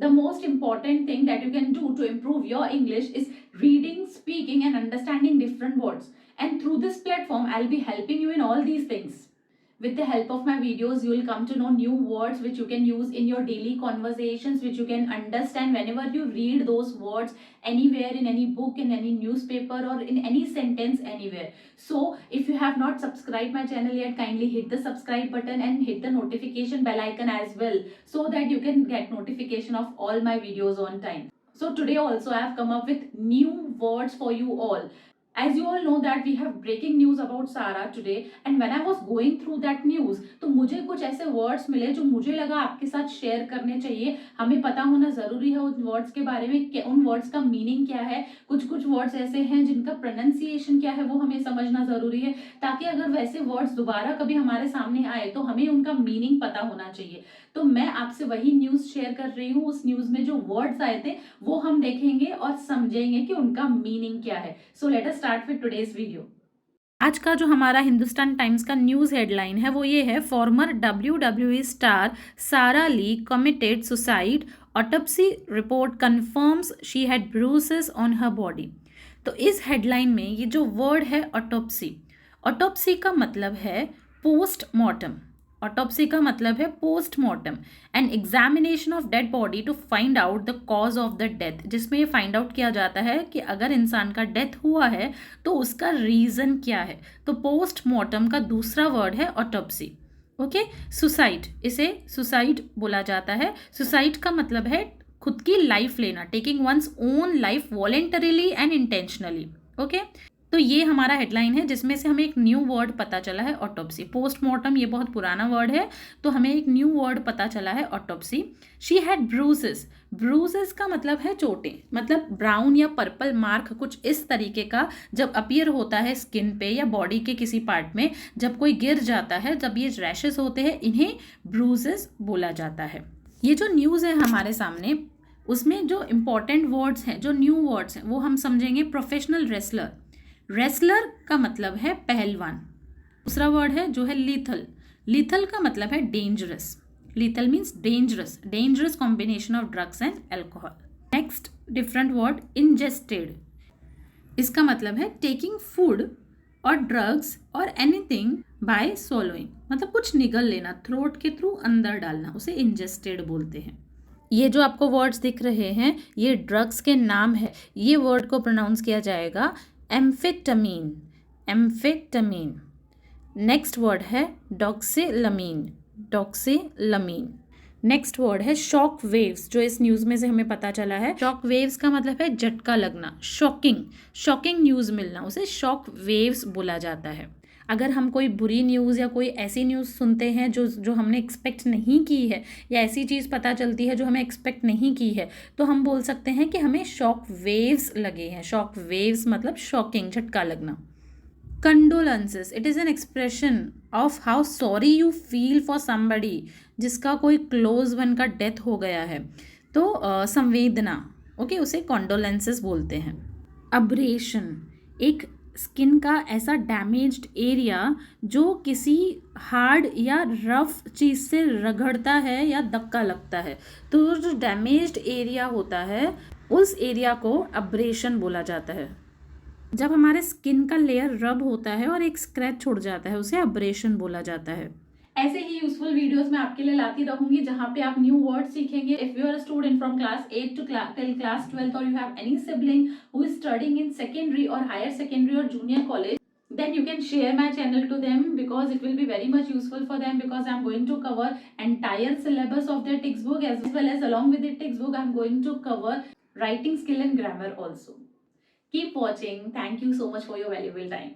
The most important thing that you can do to improve your English is reading, speaking, and understanding different words. And through this platform, I'll be helping you in all these things. With the help of my videos, you will come to know new words which you can use in your daily conversations, which you can understand whenever you read those words anywhere, in any book, in any newspaper, or in any sentence anywhere. So if you have not subscribed my channel yet, kindly hit the subscribe button and hit the notification bell icon as well, so that you can get notification of all my videos on time. So today also I have come up with new words for you all. As you all know that we have breaking news about Sara today, and when I was going through that news, तो मुझे कुछ ऐसे words मिले जो मुझे लगा आपके साथ शेयर करने चाहिए. हमें पता होना जरूरी है उन words के बारे में कि उन words का meaning क्या है. कुछ कुछ words ऐसे हैं जिनका pronunciation क्या है वो हमें समझना जरूरी है, ताकि अगर वैसे words दोबारा कभी हमारे सामने आए तो हमें उनका meaning पता होना चाहिए. तो मैं आपसे वही न्यूज शेयर कर रही हूँ. उस न्यूज में जो वर्ड्स आए थे वो हम देखेंगे और समझेंगे कि उनका मीनिंग क्या है. So let us start with today's video. आज का जो हमारा हिंदुस्तान टाइम्स का न्यूज़ हेडलाइन है वो ये है, former WWE star Sarah Lee committed suicide, autopsy report confirms she had bruises on her body. तो इस हेडलाइन में ये जो वर्ड है ऑटोप्सी, ऑटोप्सी का मतलब है पोस्टमार्टम. ऑटोप्सी का मतलब है postmortem, an examination of dead body to find out the cause of the death, जिसमें ये फाइंड आउट किया जाता है कि अगर इंसान का डेथ हुआ है तो उसका रीज़न क्या है. तो पोस्टमार्टम का दूसरा वर्ड है ऑटोप्सी. ओके. सुसाइड, इसे सुसाइड बोला जाता है. सुसाइड का मतलब है खुद की लाइफ लेना, taking one's own life voluntarily and intentionally. Okay. तो ये हमारा हेडलाइन है जिसमें से हमें एक न्यू वर्ड पता चला है ऑटोप्सी. पोस्टमार्टम ये बहुत पुराना वर्ड है, तो हमें एक न्यू वर्ड पता चला है autopsy. She had bruises. Bruises का मतलब है चोटें, मतलब ब्राउन या पर्पल मार्क कुछ इस तरीके का जब अपीयर होता है स्किन पे या बॉडी के किसी पार्ट में, जब कोई गिर जाता है, जब ये रैशेस होते हैं, इन्हें ब्रूसेस बोला जाता है. ये जो न्यूज़ है हमारे सामने, उसमें जो इम्पॉर्टेंट वर्ड्स हैं, जो न्यू वर्ड्स हैं, वो हम समझेंगे. Professional wrestler. रेसलर का मतलब है पहलवान. दूसरा वर्ड है जो है लीथल. लीथल का मतलब है dangerous. Lethal means dangerous, dangerous combination of drugs and alcohol. Next different word, ingested. इसका मतलब है टेकिंग फूड और ड्रग्स और एनीथिंग बाय swallowing, मतलब कुछ निगल लेना, थ्रोट के थ्रू अंदर डालना, उसे इंजेस्टेड बोलते हैं. ये जो आपको वर्ड्स दिख रहे हैं ये ड्रग्स के नाम है. ये वर्ड को प्रोनाउंस किया जाएगा एम्फेटामीन. एम्फेटामीन. नेक्स्ट वर्ड है डॉक्सिलमीन. डॉक्सिलमीन. नेक्स्ट वर्ड है शॉक वेव्स, जो इस न्यूज़ में से हमें पता चला है. शॉक वेव्स का मतलब है झटका लगना, शॉकिंग, शॉकिंग न्यूज़ मिलना, उसे शॉक वेव्स बोला जाता है. अगर हम कोई बुरी न्यूज़ या कोई ऐसी न्यूज़ सुनते हैं जो हमने एक्सपेक्ट नहीं की है, या ऐसी चीज़ पता चलती है जो हमें एक्सपेक्ट नहीं की है, तो हम बोल सकते हैं कि हमें शॉक वेव्स लगे हैं. शॉक वेव्स मतलब शॉकिंग, झटका लगना. Condolences, it is an expression of how sorry you feel for somebody, जिसका कोई क्लोज वन का डेथ हो गया है, तो संवेदना. ओके, उसे कंडोलेंसेस बोलते हैं. अब्रेशन, एक स्किन का ऐसा डैमेज्ड एरिया जो किसी हार्ड या रफ चीज़ से रगड़ता है या धक्का लगता है, तो जो डैमेज्ड एरिया होता है उस एरिया को अब्रेशन बोला जाता है. जब हमारे स्किन का लेयर रब होता है और एक स्क्रैच छुड़ जाता है, उसे अब्रेशन बोला जाता है. ऐसे ही यूजफुल वीडियोस मैं आपके लिए लाती रहूंगी जहां पे आप न्यू वर्ड सीखेंगे. If you are a student from class 8 to till class 12, or you have any sibling who is studying in secondary or higher secondary or junior college, then you can share my channel to them, because it will be very much useful for them, because I'm going to cover entire syllabus of their textbook, as well as along with the textbook I'm going to cover writing skill and grammar also. Keep watching. Thank you so much for your valuable time.